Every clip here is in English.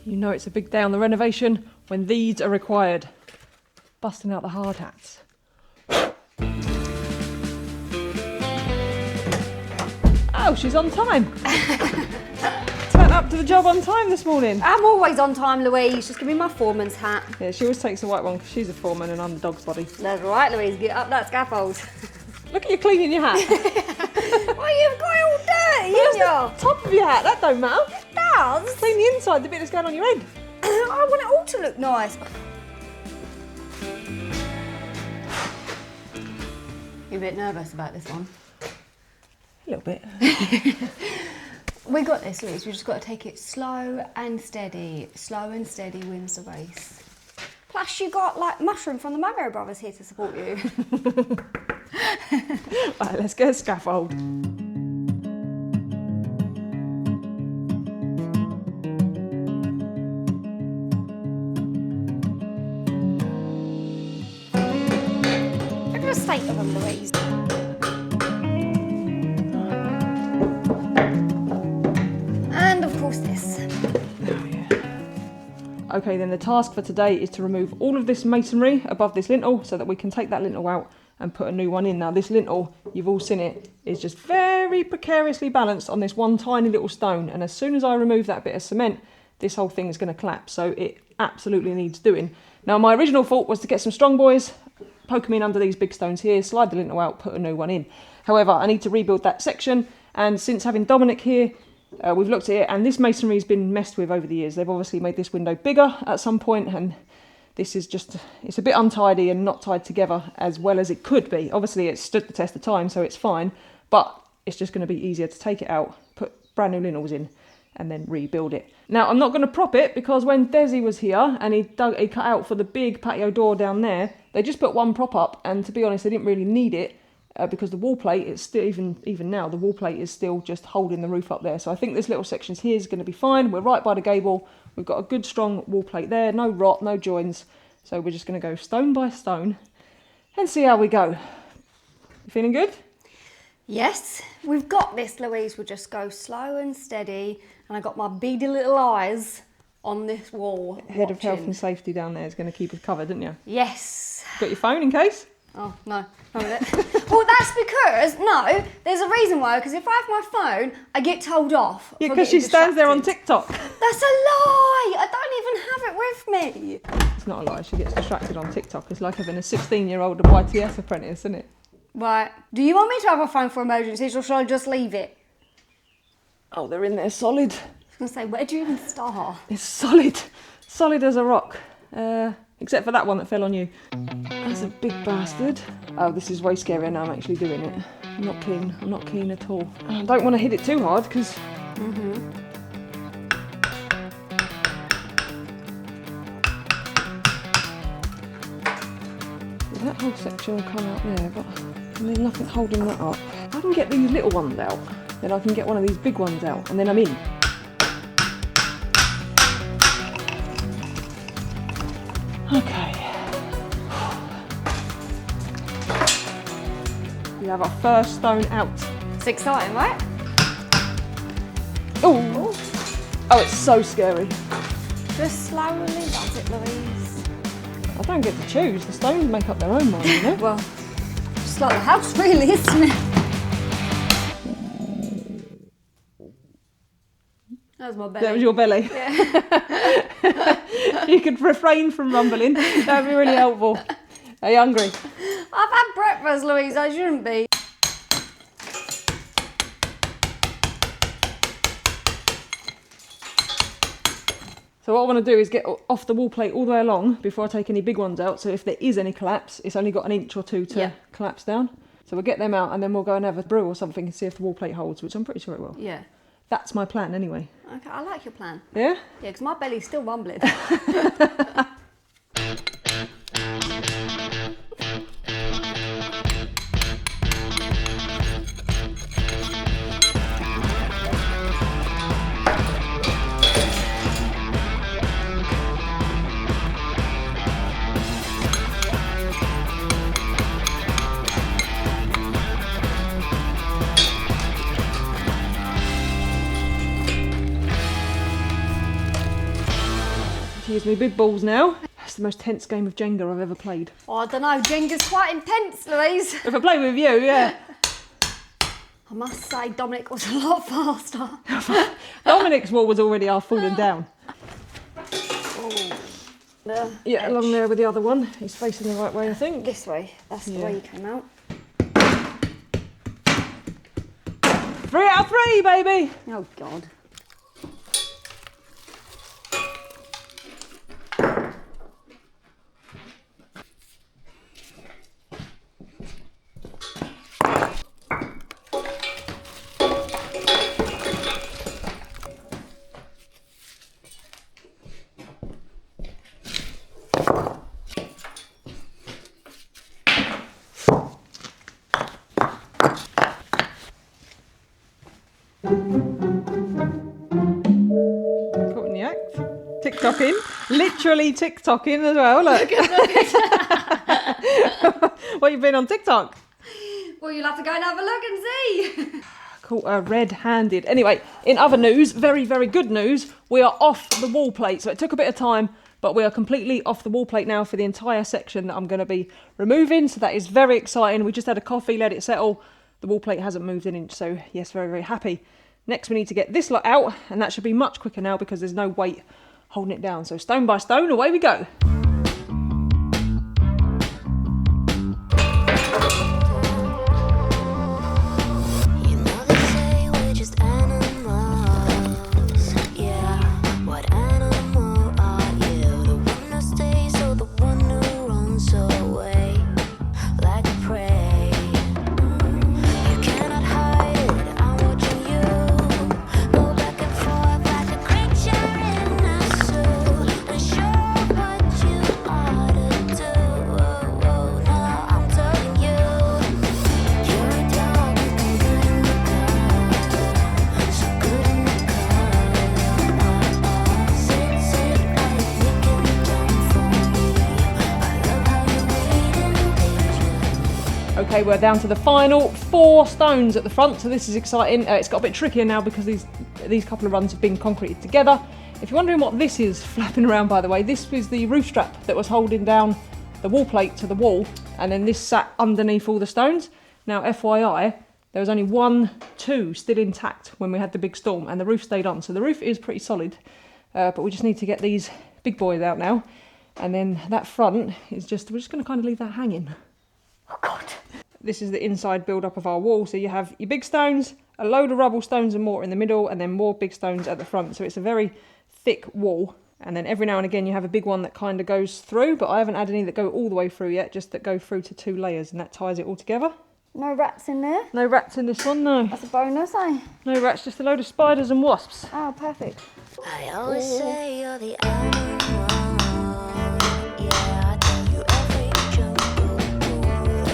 You know it's a big day on the renovation when these are required. Busting out the hard hats. Oh, she's on time. Turned up to the job on time this morning. I'm always on time, Louise. Just give me my foreman's hat. Yeah, she always takes the white one because she's a foreman and I'm the dog's body. That's right, Louise. Get up that scaffold. Look at you cleaning your hat. Well, you've got it all dirty, Where's haven't the you? top of your hat? That don't matter. It does. Clean the inside, the bit that's going on your head. I want it all to look nice. You're a bit nervous about this one. A little bit. We got this, Louise. We just got to take it slow and steady. Slow and steady wins the race. Plus, you got like Mushroom from the Mario Brothers here to support you. Right, let's get a scaffold. Look at the state of them, Louise. And of course this. Oh, yeah. Okay, then the task for today is to remove all of this masonry above this lintel so that we can take that lintel out and put a new one in. Now this lintel, you've all seen it, is just very precariously balanced on this one tiny little stone, and as soon as I remove that bit of cement, this whole thing is going to collapse, so it absolutely needs doing. Now my original thought was to get some strong boys, poke them in under these big stones here, slide the lintel out, put a new one in. However, I need to rebuild that section, and since having Dominic here, we've looked at it, and this masonry has been messed with over the years. They've obviously made this window bigger at some point, and this is just, it's a bit untidy and not tied together as well as it could be. Obviously it's stood the test of time, so it's fine, but it's just going to be easier to take it out, put brand new lintels in, and then rebuild it. Now I'm not going to prop it because when Desi was here and he cut out for the big patio door down there, they just put one prop up, and to be honest they didn't really need it because the wall plate is still, even now, the wall plate is still just holding the roof up there. So I think this little section here is going to be fine. We're right by the gable. We've got a good strong wall plate there, no rot, no joins. So we're just going to go stone by stone and see how we go. You feeling good? Yes, we've got this, Louise. We'll just go slow and steady. And I got my beady little eyes on this wall. Head of Health and Safety down there is going to keep us covered, didn't you? Yes. Got your phone in case? Oh, no, not with it. Well, that's because, no, there's a reason why, because if I have my phone, I get told off. Yeah, because she stands there on TikTok. That's a lie! I don't even have it with me. It's not a lie, she gets distracted on TikTok. It's like having a 16-year-old YTS apprentice, isn't it? Right, do you want me to have a phone for emergencies, or shall I just leave it? Oh, they're in there solid. I was going to say, where do you even start? It's solid. Solid as a rock. Except for that one that fell on you. That's a big bastard. Oh, this is way scarier now I'm actually doing it. I'm not keen. I'm not keen at all. I don't want to hit it too hard because... That whole section will come out there, but there's nothing holding that up. If I can get these little ones out, then I can get one of these big ones out, and then I'm in. Okay. We have our first stone out. It's exciting, right? Oh! Oh, it's so scary. Just slowly does it, Louise. I don't get to choose. The stones make up their own mind, you know? Well, just like the house, really, isn't it? That was my belly. That was your belly. Yeah. You could refrain from rumbling. That'd be really helpful. Are you hungry? I've had breakfast, Louise. I shouldn't be. So what I want to do is get off the wall plate all the way along before I take any big ones out. So if there is any collapse, it's only got an inch or two to collapse down. So we'll get them out and then we'll go and have a brew or something and see if the wall plate holds, which I'm pretty sure it will. Yeah. That's my plan anyway. Okay, I like your plan. Yeah? Yeah, because my belly's still rumbling. gives me big balls now. It's the most tense game of Jenga I've ever played. Oh, I don't know, Jenga's quite intense, Louise. If I play with you, yeah. I must say Dominic was a lot faster. Dominic's wall was already half falling down. The Yeah, edge. along there with the other one. He's facing the right way, I think. This way. That's the way you came out. 3 out of 3, baby! Oh, God. Caught in the act. TikToking. Literally TikToking as well, look. What, you've been on TikTok? Well, you'll have to go and have a look and see. Caught her red-handed. Anyway, in other news, very, very good news, we are off the wall plate. So it took a bit of time, but we are completely off the wall plate now for the entire section that I'm going to be removing. So that is very exciting. We just had a coffee, let it settle. The wall plate hasn't moved an inch, so yes, very, very happy. Next, we need to get this lot out, and that should be much quicker now because there's no weight holding it down. So stone by stone, away we go. Okay, we're down to the final 4 stones at the front, so this is exciting. It's got a bit trickier now because these couple of runs have been concreted together. If you're wondering what this is flapping around, by the way, this was the roof strap that was holding down the wall plate to the wall, and then this sat underneath all the stones. Now, FYI, there was only 2 still intact when we had the big storm, and the roof stayed on, so the roof is pretty solid, but we just need to get these big boys out now, and then that front is just, we're just going to kind of leave that hanging. Oh, God. This is the inside build-up of our wall. So you have your big stones, a load of rubble stones and mortar in the middle, and then more big stones at the front. So it's a very thick wall. And then every now and again you have a big one that kind of goes through, but I haven't had any that go all the way through yet, just that go through to 2 layers, and that ties it all together. No rats in there? No rats in this one, no. That's a bonus, eh? No rats, just a load of spiders and wasps. Oh, perfect. I always say you're the animal. Yeah, I tell you every jungle,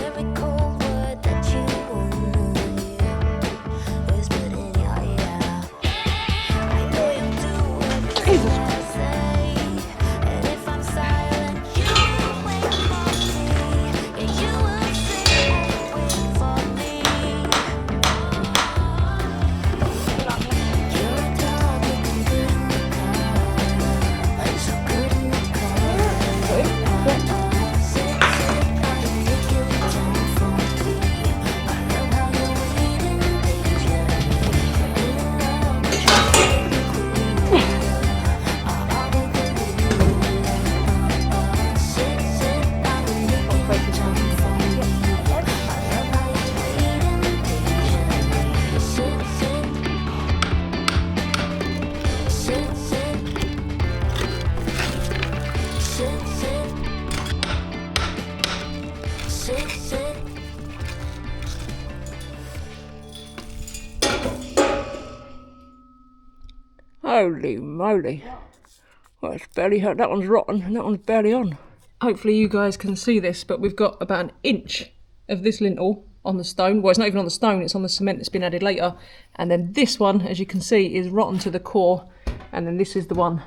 every cold word that you wanna hear, whispered in your ear. I know you do everything I say, and if I'm silent, you will wait for me. Yeah, you will sit and wait for me. You're a dog looking good in the car, so good in the Holy moly. Well, it's barely hurt. That one's rotten and that one's barely on. Hopefully you guys can see this, but we've got about an inch of this lintel on the stone. Well, it's not even on the stone, it's on the cement that's been added later. And then this one, as you can see, is rotten to the core. And then this is the one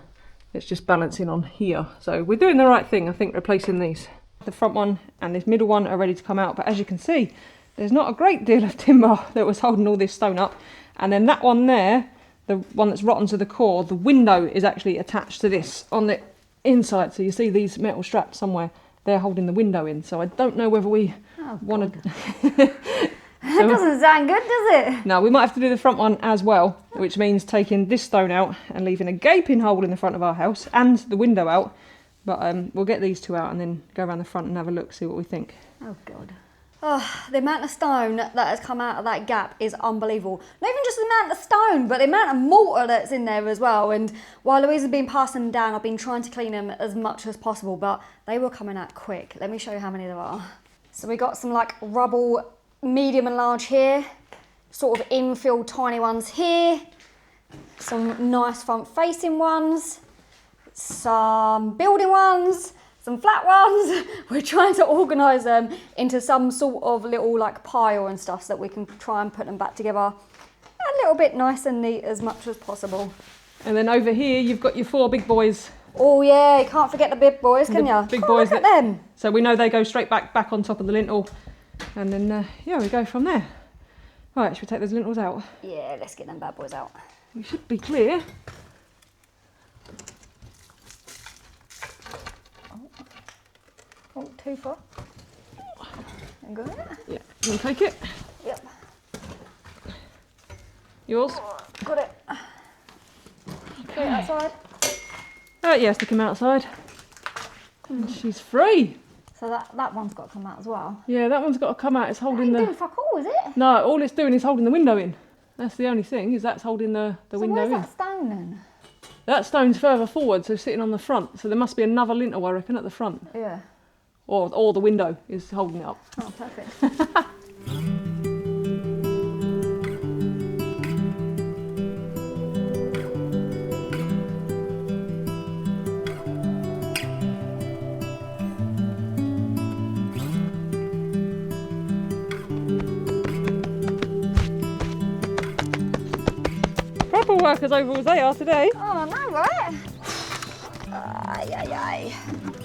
that's just balancing on here. So we're doing the right thing, I think, replacing these. The front one and this middle one are ready to come out, but as you can see, there's not a great deal of timber that was holding all this stone up. And then that one there, the one that's rotten to the core, the window is actually attached to this on the inside. So you see these metal straps somewhere, they're holding the window in. So I don't know whether we want to... That doesn't sound good, does it? No, we might have to do the front one as well, which means taking this stone out and leaving a gaping hole in the front of our house and the window out. But we'll get these two out and then go around the front and have a look, see what we think. Oh, God. Oh, the amount of stone that has come out of that gap is unbelievable. Not even just the amount of stone, but the amount of mortar that's in there as well. And while Louise has been passing them down, I've been trying to clean them as much as possible, but they were coming out quick. Let me show you how many there are. So we got some like rubble, medium and large here, sort of infill tiny ones here, some nice front facing ones, some building ones, some flat ones. We're trying to organise them into some sort of little like pile and stuff so that we can try and put them back together a little bit nice and neat as much as possible. And then over here you've got your 4 big boys. Oh yeah, you can't forget the big boys, can you? Big boys. Look at them. So we know they go straight back on top of the lintel. And then, yeah, we go from there. Right, should we take those lintels out? Yeah, let's get them bad boys out. We should be clear. Oh, too far. Go there. Yeah, you want to take it? Yep. Yours? Got it. Put it outside. Yeah, stick him outside. And she's free. So that one's got to come out as well. Yeah, that one's got to come out. It's holding Ain't the... doing fuck all, is it? No, all it's doing is holding the window in. That's the only thing, is that's holding the window where's in. that stone then? That stone's further forward, so sitting on the front. So there must be another lintel, I reckon, at the front. Yeah. Or the window is holding it up. Oh, perfect. Proper workers over as they are today. Oh, I know, right? Ay, ay, ay.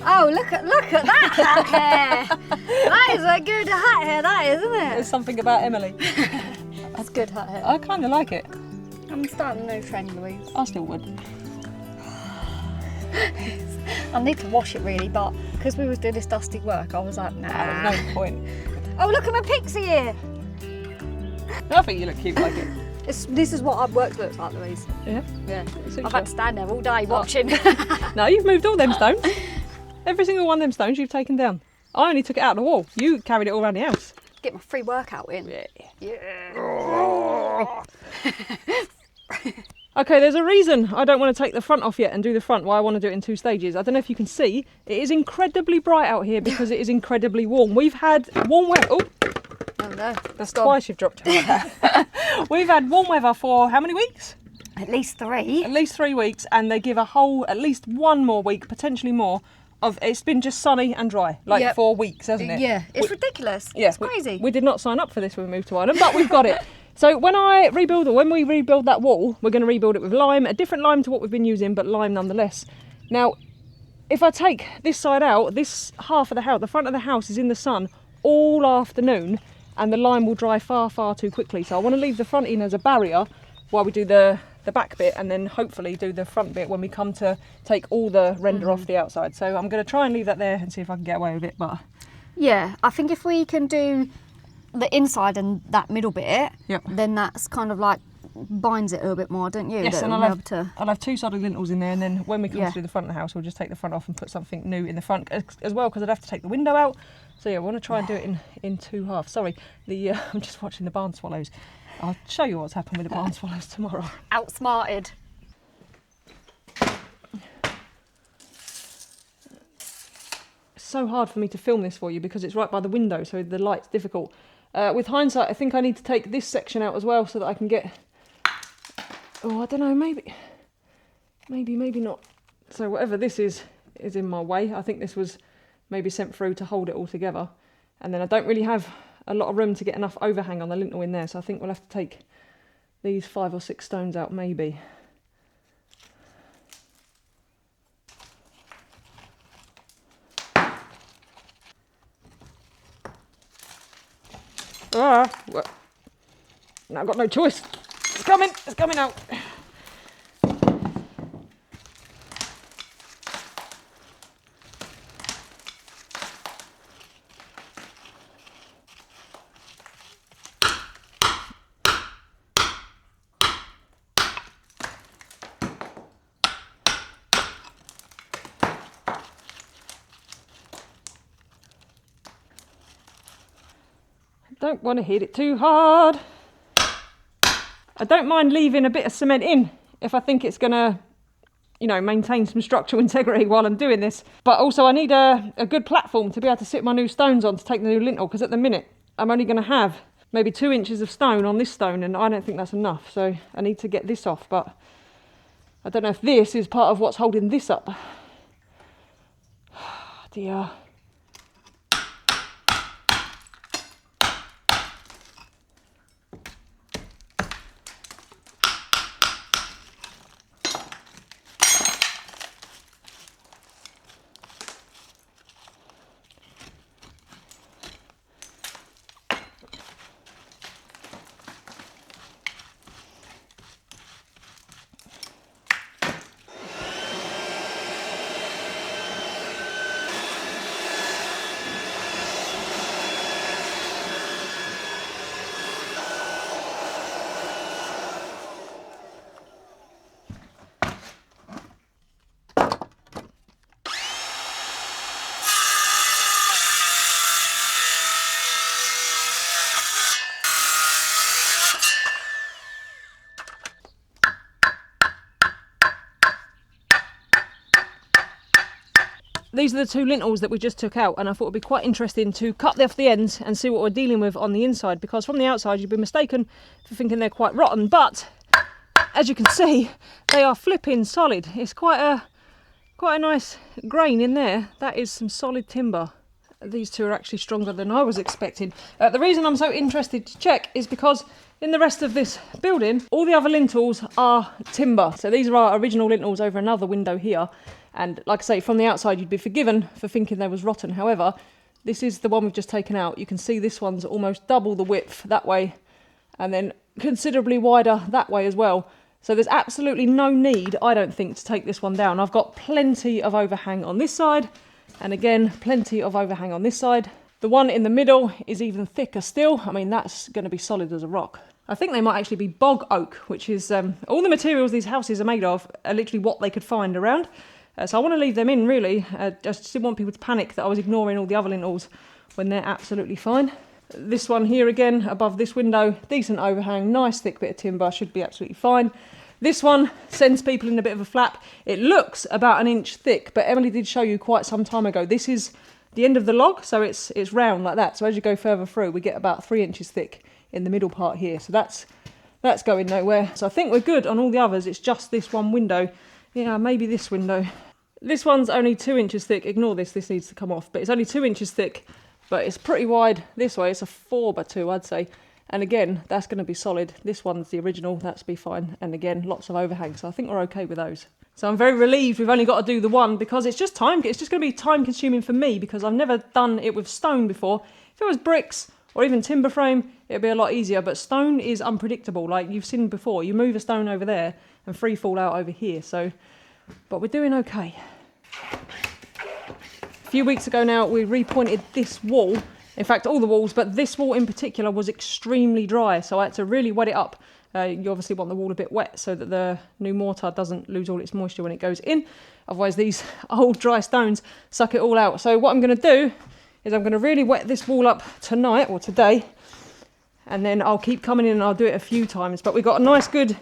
Oh, look at that hat hair. That is a good hat hair, that is, isn't it? There's something about Emily. That's good hat hair. I kind of like it. I'm starting a new trend, Louise. I still would. I need to wash it really, but because we was doing this dusty work, I was like, nah. There's no point. Oh, look at my pixie ear. I think you look cute like it. This is what our work looks like, Louise. Yeah. Yeah. Suits I've you. had to stand there all day watching. No, you've moved all them stones. Every single one of them stones you've taken down. I only took it out of the wall. You carried it all around the house. Get my free workout in. Yeah. Yeah. Okay, there's a reason I don't want to take the front off yet and do the front. Why I want to do it in 2 stages. I don't know if you can see. It is incredibly bright out here because it is incredibly warm. We've had warm weather. Oh, Oh no. that's twice you've dropped it. We've had warm weather for how many weeks? At least 3. At least 3 weeks, and they give a whole, at least 1 more week, potentially more, of it's been just sunny and dry, like Yep. 4 weeks, hasn't it? Yeah, it's ridiculous. Yeah, It's crazy. We did not sign up for this when we moved to Ireland, but we've got it. So when we rebuild that wall, we're going to rebuild it with lime, a different lime to what we've been using, but lime nonetheless. Now, if I take this side out, this half of the house, the front of the house is in the sun all afternoon, and the lime will dry far, far too quickly. So I want to leave the front in as a barrier while we do the back bit, and then hopefully do the front bit when we come to take all the render off the outside. So I'm going to try and leave that there and see if I can get away with it. But Yeah, I think if we can do the inside and that middle bit, Yep. then that's kind of like binds it a little bit more, don't you? yes, That and we'll I'll be able have 2 solid lintels in there, and then when we come Yeah. to do the front of the house, we'll just take the front off and put something new in the front as well, because I'd have to take the window out. So yeah, we want to try and do it in 2 halves. Sorry, I'm just watching the barn swallows. I'll show you what's happened with the barn swallows tomorrow. outsmarted. It's so hard for me to film this for you because it's right by the window, so the light's difficult. With hindsight, I think I need to take this section out as well so that I can get... Oh, I don't know, maybe not. So whatever this is in my way. I think this was maybe sent through to hold it all together. And then I don't really have a lot of room to get enough overhang on the lintel in there, so I think we'll have to take these 5 or 6 stones out maybe. Well, now I've got no choice. It's coming out. don't want to hit it too hard. I don't mind leaving a bit of cement in if I think it's going to, you know, maintain some structural integrity while I'm doing this. But also I need a good platform to be able to sit my new stones on to take the new lintel, because at the minute I'm only going to have maybe 2 inches of stone on this stone, and I don't think that's enough. So I need to get this off, but I don't know if this is part of what's holding this up. Dear. These are the 2 lintels that we just took out, and I thought it would be quite interesting to cut off the ends and see what we're dealing with on the inside, because from the outside you'd be mistaken for thinking they're quite rotten, but as you can see they are flipping solid. It's quite a nice grain in there. That is some solid timber. These 2 are actually stronger than I was expecting. The reason I'm so interested to check is because in the rest of this building all the other lintels are timber. So these are our original lintels over another window here. And like I say, from the outside you'd be forgiven for thinking they was rotten. However, this is the one we've just taken out. You can see this one's almost double the width that way, and then considerably wider that way as well. So there's absolutely no need, I don't think, to take this one down. I've got plenty of overhang on this side, and again, plenty of overhang on this side. The one in the middle is even thicker still. I mean, that's going to be solid as a rock. I think they might actually be bog oak, which is all the materials these houses are made of are literally what they could find around. So I want to leave them in, really. Just didn't want people to panic that I was ignoring all the other lintels when they're absolutely fine. This one here again, above this window, decent overhang, nice thick bit of timber, should be absolutely fine. This one sends people in a bit of a flap. It looks about 1 inch thick, but Emily did show you quite some time ago. This is the end of the log, so it's round like that. So as you go further through, we get about 3 inches thick in the middle part here. So that's going nowhere. So I think we're good on all the others. It's just this one window. Yeah, maybe this window. This one's only 2 inches thick. Ignore this needs to come off. But it's only 2 inches thick, but it's pretty wide this way. It's a 4x2, I'd say. And again, that's going to be solid. This one's the original, that's be fine. And again, lots of overhang, so I think we're okay with those. So I'm very relieved we've only got to do the one, because it's just time. It's just going to be time consuming for me, because I've never done it with stone before. If it was bricks or even timber frame, it'd be a lot easier. But stone is unpredictable, like you've seen before. You move a stone over there and free fall out over here. So, but we're doing okay. A few weeks ago now, we repointed this wall. In fact, all the walls, but this wall in particular was extremely dry, so I had to really wet it up. You obviously want the wall a bit wet so that the new mortar doesn't lose all its moisture when it goes in. Otherwise, these old dry stones suck it all out. So what I'm going to do is I'm going to really wet this wall up tonight or today, and then I'll keep coming in and I'll do it a few times. But we've got a nice good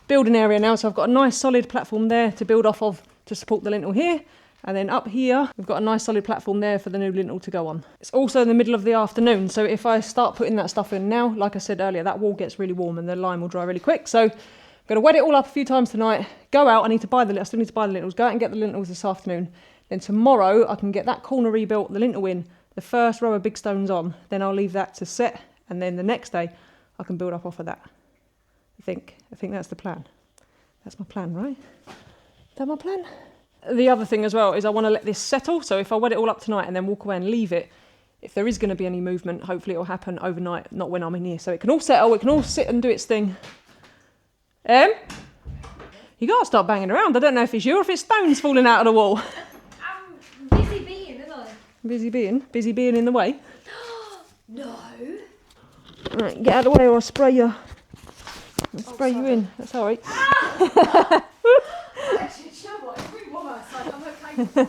building area now, so I've got a nice solid platform there to build off of to support the lintel here. And then up here, we've got a nice solid platform there for the new lintel to go on. It's also in the middle of the afternoon, so if I start putting that stuff in now, like I said earlier, that wall gets really warm and the lime will dry really quick. So I'm going to wet it all up a few times tonight, go out, I still need to buy the lintels, go out and get the lintels this afternoon. Then tomorrow I can get that corner rebuilt, the lintel in, the first row of big stones on, then I'll leave that to set, and then the next day I can build up off of that. I think that's the plan. That's my plan, right? Is that my plan? The other thing as well is I want to let this settle, so if I wet it all up tonight and then walk away and leave it, if there is going to be any movement, hopefully it will happen overnight, not when I'm in here. So it can all settle, it can all sit and do its thing. You got to start banging around. I don't know if it's you or if it's stones falling out of the wall. I'm busy being, isn't I? Busy being? Busy being in the way? No. Right, get out of the way or I'll spray you. I'll spray you in. That's all right. Actually, you know what? It's really warm outside. I'm okay with that.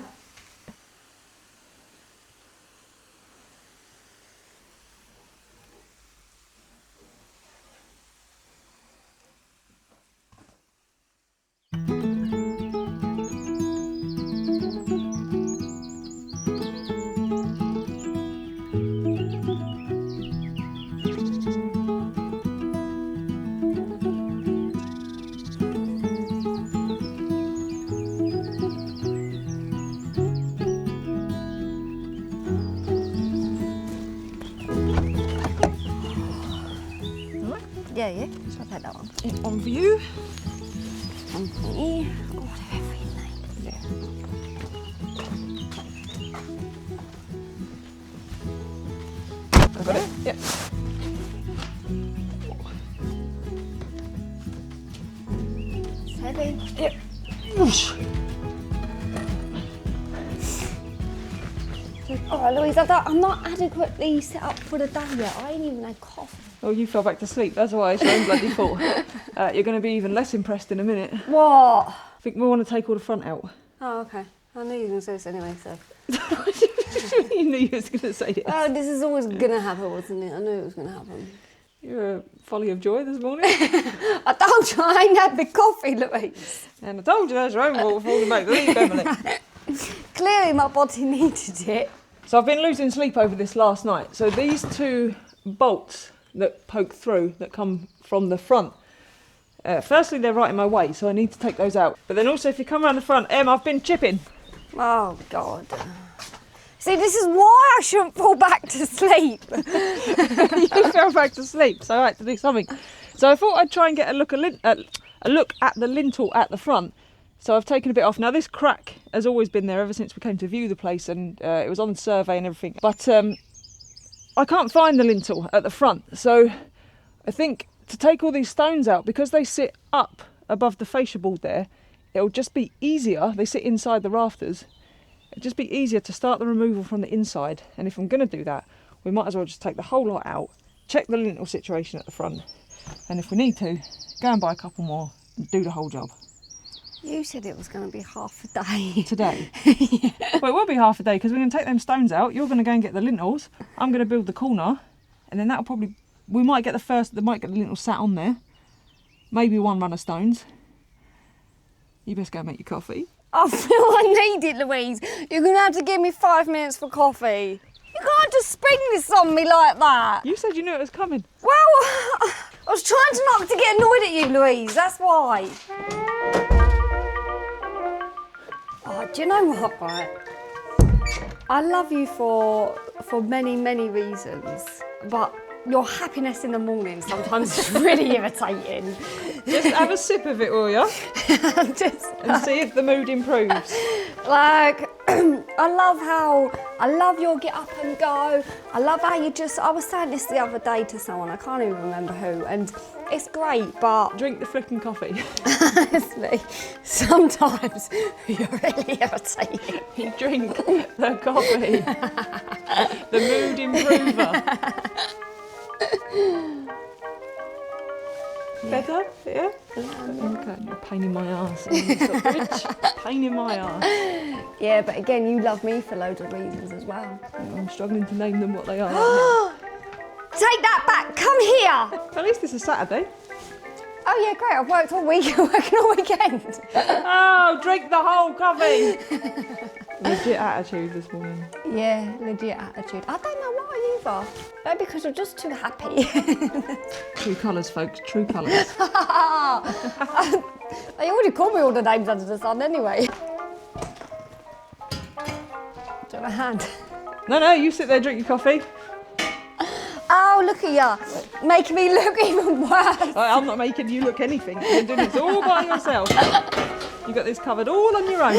Yeah, yeah. I'll take that one. On for you. One for me. Oh, they're everything. Yeah. I've got it. Yep. It's heavy. Yep. Whoosh. Oh, Louise, I'm not adequately set up for the day yet. I ain't even had coffee. Oh, you fell back to sleep. That's why it's your own bloody fault. You're going to be even less impressed in a minute. What? I think we want to take all the front out. Oh, okay. I knew you were going to say this anyway, so. You knew you was going to say this. Oh, this is always going to happen, wasn't it? I knew it was going to happen. You're a folly of joy this morning. I told you I ain't had the coffee, Louise. And I told you that's your own fault for falling back to sleep, Emily. Clearly my body needed it. So I've been losing sleep over this last night. So these two bolts that poke through, that come from the front, firstly they're right in my way, so I need to take those out. But then also if you come around the front, I've been chipping. Oh, God. See, this is why I shouldn't fall back to sleep. You fell back to sleep, so I had to do something. So I thought I'd try and get a look at the lintel at the front. So I've taken a bit off. Now this crack has always been there ever since we came to view the place, and it was on the survey and everything. But I can't find the lintel at the front. So I think to take all these stones out, because they sit up above the fascia board there, it'll just be easier. They sit inside the rafters. It'll just be easier to start the removal from the inside. And if I'm going to do that, we might as well just take the whole lot out, check the lintel situation at the front, and if we need to, go and buy a couple more and do the whole job. You said it was going to be half a day. Today? Yeah. Well, it will be half a day because we're going to take them stones out. You're going to go and get the lintels. I'm going to build the corner, and then that'll probably, we might get the lintel sat on there. Maybe one run of stones. You best go and make your coffee. I feel I need it, Louise. You're going to have to give me 5 minutes for coffee. You can't just spring this on me like that. You said you knew it was coming. Well, I was trying not to get annoyed at you, Louise. That's why. Oh, do you know what, right? I love you for many, many reasons, but your happiness in the morning sometimes is really irritating. Just have a sip of it, will you? And see if the mood improves. Like, I love your get up and go. I love how I was saying this the other day to someone, I can't even remember who, and it's great, but Drink the flipping coffee. honestly, sometimes you're really irritating. You drink the coffee. The mood improver. Better? Yeah? Okay, you're a pain in my arse. Pain in my arse. Yeah, but again, you love me for loads of reasons as well. I'm struggling to name them what they are. Right Take that back, come here! now. At least it's a Saturday. Oh yeah, great, I've worked all week, I'm working all weekend. Oh, drink the whole coffee! Legit attitude this morning. Yeah, legit attitude. I don't know why either. Maybe because you're just too happy. True colours, folks, true colours. They already called me all the names under the sun anyway. Do you want a hand? No, you sit there, drink your coffee. Oh, look at you, making me look even worse. I'm not making you look anything. You're doing this all by yourself. You got this covered all on your own.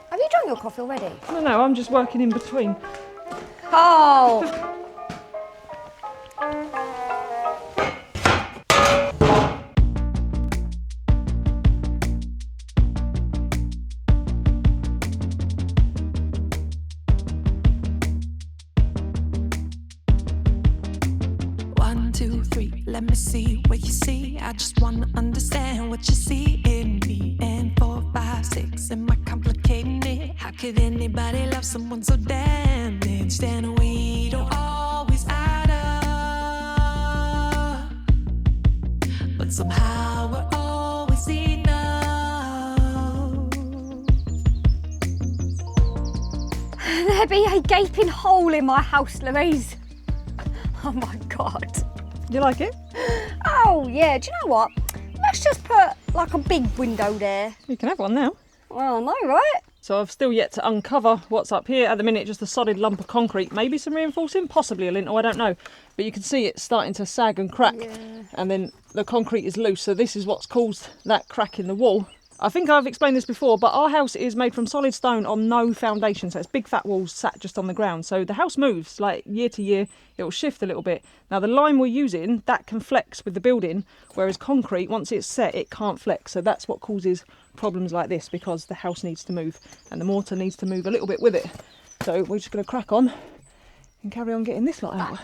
Have you drunk your coffee already? No, I'm just working in between. Oh. 1, 2, 3, let me see what you see. I just wanna understand what you see in me. And 4, 5, 6, am I complicating it? How could anybody love someone so damaged? And we don't always add up, but somehow we're always enough. There be a gaping hole in my house, Louise. Oh my God. You like it? Oh yeah, do you know what? Let's just put like a big window there. You can have one now. Well, I know, right? So I've still yet to uncover what's up here. At the minute, just a solid lump of concrete. Maybe some reinforcing, possibly a lintel, I don't know. But you can see it's starting to sag and crack. Yeah. And then the concrete is loose. So this is what's caused that crack in the wall. I think I've explained this before, but our house is made from solid stone on no foundation. So it's big fat walls sat just on the ground. So the house moves like year to year. It will shift a little bit. Now the lime we're using, that can flex with the building, whereas concrete, once it's set, it can't flex. So that's what causes problems like this, because the house needs to move and the mortar needs to move a little bit with it. So we're just going to crack on and carry on getting this lot out.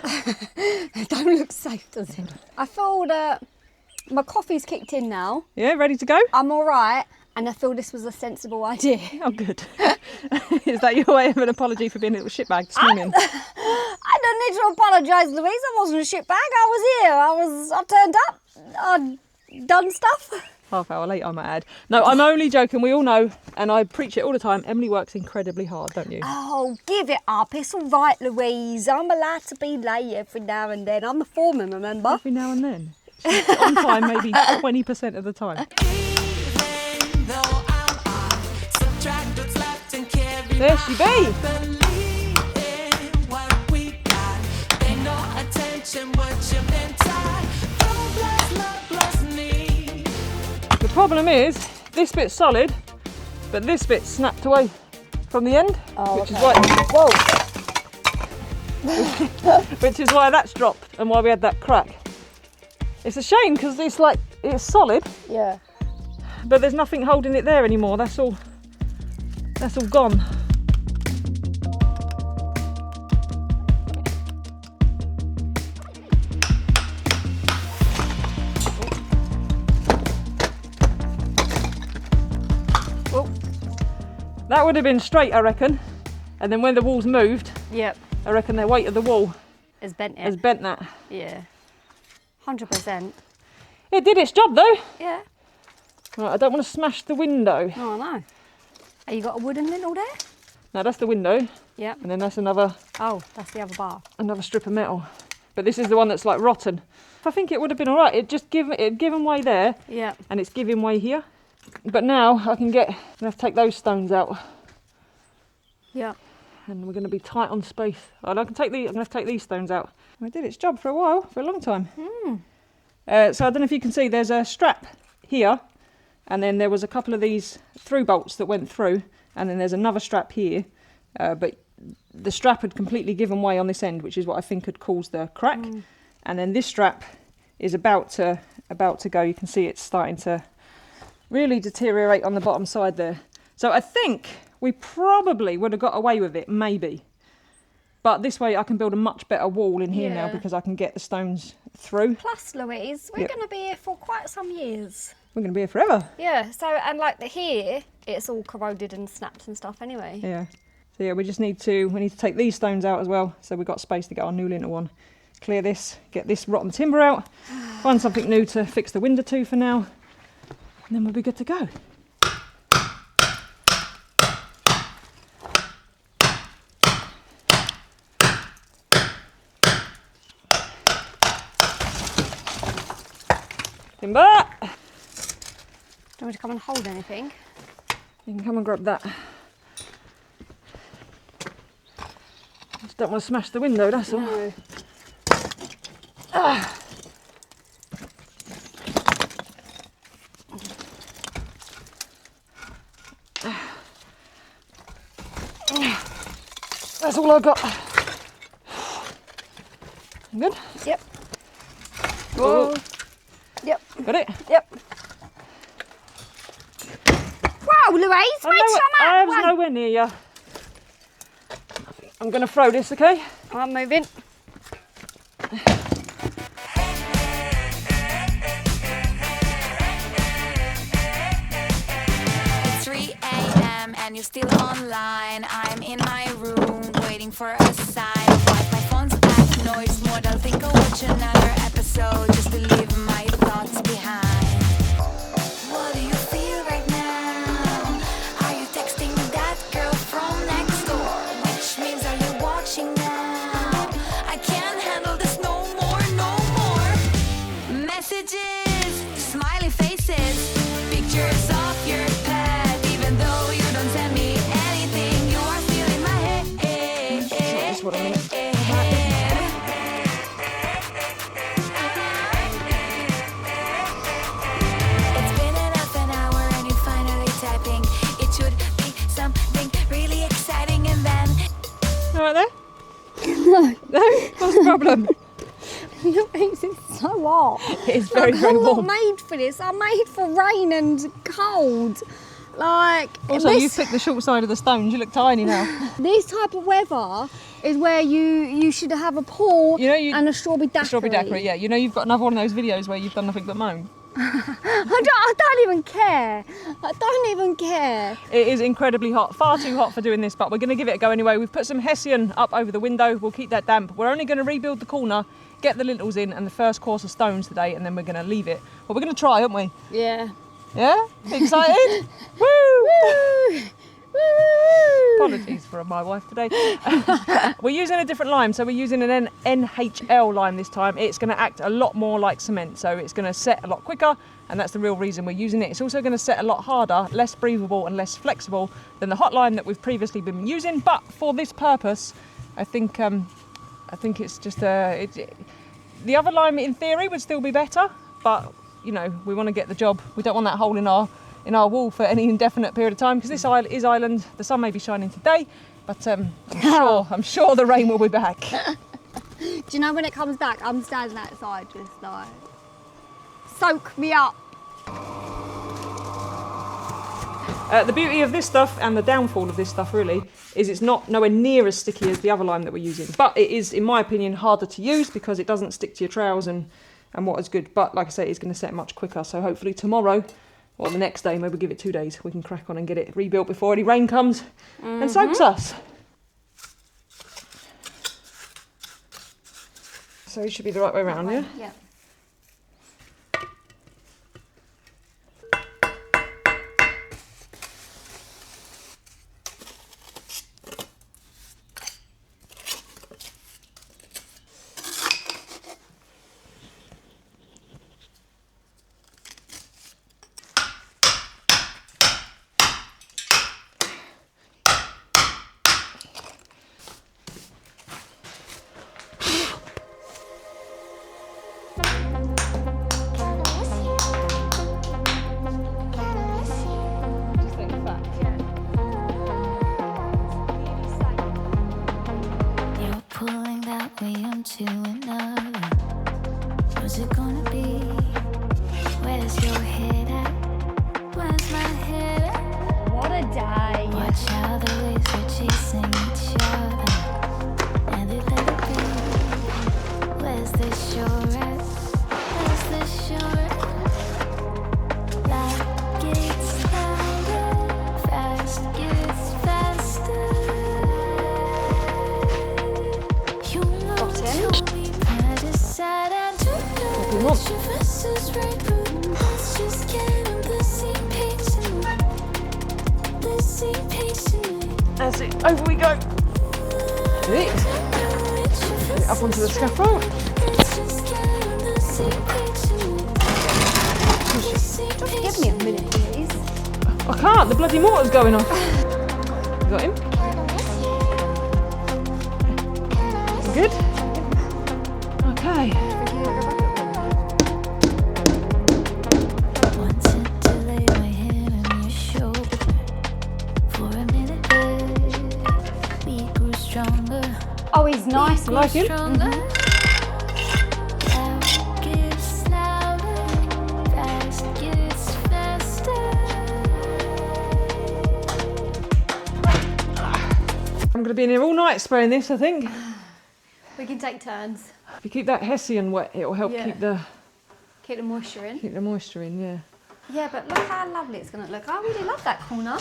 It don't look safe, does it? I feel that my coffee's kicked in now. Yeah, ready to go? I'm all right, and I feel this was a sensible idea. Oh, good. Is that your way of an apology for being a little shitbag this morning? I don't need to apologise, Louise. I wasn't a shitbag. I was here. I turned up. I'd done stuff. Half hour late, I might add. No, I'm only joking. We all know, and I preach it all the time, Emily works incredibly hard, don't you? Oh, give it up. It's all right, Louise. I'm allowed to be late every now and then. I'm the foreman, remember? Every now and then. She's on time, maybe 20% of the time. Even though I'm off, subtract what's left and carry There she be. believe in what we got. Pay no attention what you've been taught. Don't bless, not bless me. The problem is, this bit's solid, but this bit's snapped away from the end, which is why. Whoa! Which is why that's dropped and why we had that crack. It's a shame because it's solid, Yeah. but there's nothing holding it there anymore. That's all gone. Oh. That would have been straight, I reckon. And then when the wall's moved, Yep. I reckon the weight of the wall It's bent it. has bent that. Yeah. 100%. It did its job though. Yeah. Right, I don't want to smash the window. Oh, I know. Have you got a wooden lintel there? Now that's the window, Yep. and then that's another Oh, that's the other bar. strip of metal. But this is the one that's like rotten. I think it would have been all right. It'd given way there, Yeah. and it's giving way here. But now I'm gonna have to take those stones out, Yeah. and we're gonna be tight on space. And I'm gonna have to take these stones out. It did its job for a while, for a long time. So I don't know if you can see, there's a strap here, and then there was a couple of these through bolts that went through, and then there's another strap here, but the strap had completely given way on this end, which is what I think had caused the crack. And then this strap is about to go. You can see it's starting to really deteriorate on the bottom side there. So I think we probably would have got away with it, maybe. But this way I can build a much better wall in here now, Yeah. because I can get the stones through. Plus, Louise, we're Yep. going to be here for quite some years. We're going to be here forever. Yeah, so, and like here, it's all corroded and snapped and stuff anyway. Yeah. So yeah, we need to take these stones out as well, so we've got space to get our new lintel on. Clear this, get this rotten timber out, find something new to fix the window to for now, and then we'll be good to go. Timber! Do you want me to come and hold anything? You can come and grab that. Just don't want to smash the window, that's all. No. That's all I got. Good? Yep. Whoa. Yep. Got it? Yep. Wow, Louise, make some I out. was nowhere near you. I'm going to throw this, okay? I'm moving. It's 3 a.m. and you're still online. I'm in my room waiting for a sign of life. My phone's back noise more than think I'll watch another episode just to leave my thoughts behind. What do you feel right now? Are you texting that girl from next door? Which means are you watching now? I can't handle this no more, no more. Messages, smiley faces, pictures of your pet, even though you don't send me What's the problem? Look, it's so hot. It is very, Like, very I'm warm. not made for this. I'm made for rain and cold. Like, Also, this, you've picked the short side of the stones. You look tiny now. this type of weather is where you should have a pool and a strawberry daiquiri. Strawberry daiquiri, yeah. You know, you've got another one of those videos where you've done nothing but moan. I don't even care. I don't even care. It is incredibly hot, far too hot for doing this, but we're going to give it a go anyway. We've put some Hessian up over the window. We'll keep that damp. We're only going to rebuild the corner, get the lintels in and the first course of stones today, and then we're going to leave it. Well, we're going to try, aren't we? Yeah. Yeah? Excited? Woo! Woo! Woo! Apologies for my wife today. We're using a different lime, so we're using an NHL lime this time. It's going to act a lot more like cement, so it's going to set a lot quicker, and that's the real reason we're using it. It's also going to set a lot harder, less breathable and less flexible than the hot lime that we've previously been using, but for this purpose, I think it's just the other lime in theory would still be better, but you know, we want to get the job. We don't want that hole in our wall for any indefinite period of time, because this is island. The sun may be shining today, but I'm sure the rain will be back. Do you know when it comes back, I'm standing outside just like, soak me up. The beauty of this stuff and the downfall of this stuff really is it's not nowhere near as sticky as the other lime that we're using, but it is, in my opinion, harder to use because it doesn't stick to your trowels and what is good. But like I say, it's going to set much quicker, so hopefully tomorrow or the next day, maybe give it 2 days, we can crack on and get it rebuilt before any rain comes and soaks us. So it should be the right way around, yeah? Yeah. You're pulling that way into another. What's it gonna be? Where's your head at? Where's my head at? What a day. Watch how the waves are chasing each other, and they let it be. Where's the shore at? Where's the shore at? Light gets louder, fast gets faster. You know, told me put aside and to know want? your verses right, but let's just get on the same page tonight. The same page tonight. That's it, over we go. It. Get it up onto the scaffold. Give me a minute, please. I can't, the bloody motor's going off. You got him? Good? Okay. Wanted to lay my head on your shoulder for a minute. We grew stronger. Oh, he's nice. Like him? Stronger. Loud gets louder, fast gets faster. I'm going to be in here all night spraying this, I think. We can take turns. If you keep that Hessian wet, it'll help Yeah. keep the Moisture in. moisture in, yeah. Yeah, but look how lovely it's going to look. I really love that corner.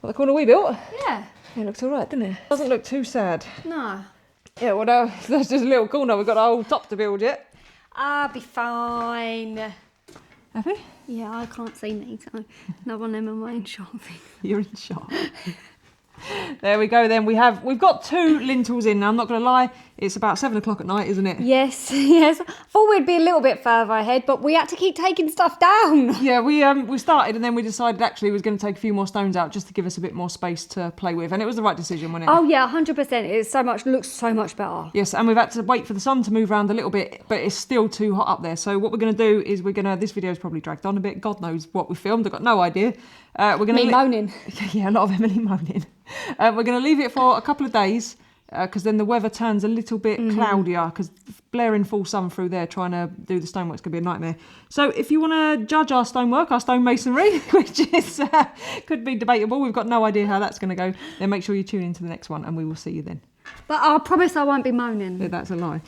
What, the corner we built? Yeah. It looks alright, doesn't it? Doesn't look too sad. No. Yeah, well, no, that's just a little corner. We've got our whole top to build yet. I'll be fine. Happy? Yeah, I can't see me, so no one in my own shopping. You're in shock. There we go then. We've got 2 lintels in now. I'm not going to lie, it's about 7 o'clock at night, isn't it? Yes, yes. Thought we'd be a little bit further ahead, but we had to keep taking stuff down. Yeah, we started and then we decided actually we was going to take a few more stones out just to give us a bit more space to play with, and it was the right decision, wasn't it? Oh yeah, 100%. It looks so much better. Yes, and we've had to wait for the sun to move around a little bit, but it's still too hot up there. So what we're going to do is this video's probably dragged on a bit. God knows what we filmed. I've got no idea. We're going Me moaning. Yeah, a lot of Emily moaning. We're going to leave it for a couple of days because then the weather turns a little bit cloudier, because blaring full sun through there trying to do the stonework's going to be a nightmare. So if you want to judge our stonework, our stonemasonry, which is could be debatable, we've got no idea how that's going to go, then make sure you tune into the next one and we will see you then. But I promise I won't be moaning. Yeah, that's a lie.